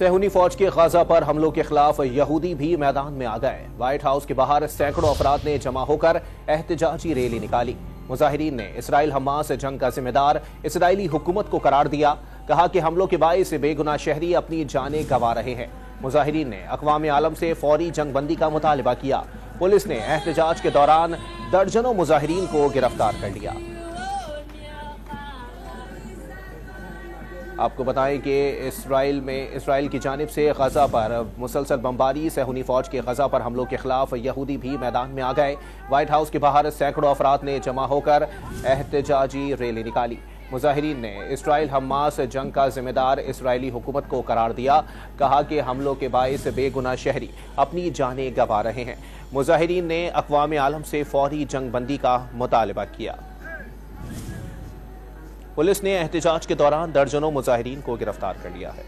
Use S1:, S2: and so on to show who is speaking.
S1: सहूनी फौज के गजा पर हमलों के खिलाफ यहूदी भी मैदान में आ गए। व्हाइट हाउस के बाहर सैकड़ों अफराद ने जमा होकर एहतजाजी रैली निकाली। मुजाहिरीन ने इसराइल हमास जंग का जिम्मेदार इसराइली हुकूमत को करार दिया। कहा कि हमलों के बाइस बेगुनाह शहरी अपनी जानें गंवा रहे हैं। मुजाहिरीन ने अक़वाम आलम से फौरी जंगबंदी का मुतालबा किया। पुलिस ने एहतजाज के दौरान दर्जनों मुजाहिरीन को गिरफ्तार कर लिया। आपको बताएं कि इसराइल की जानिब से गजा पर मुसलसल बमबारी, सहूनी फौज के गजा पर हमलों के खिलाफ यहूदी भी मैदान में आ गए। व्हाइट हाउस के बाहर सैकड़ों अफराद ने जमा होकर एहतजाजी रैली निकाली। मुजाहिरीन ने इसराइल हमास जंग का जिम्मेदार इसराइली हुकूमत को करार दिया। कहा कि हमलों के बाइस बेगुनाह शहरी अपनी जानें गंवा रहे हैं। मुजाहिरीन ने अक़वाम आलम से फौरी जंगबंदी का मुतालबा किया। पुलिस ने एहतजाज के दौरान दर्जनों मुजाहिरीन को गिरफ्तार कर लिया है।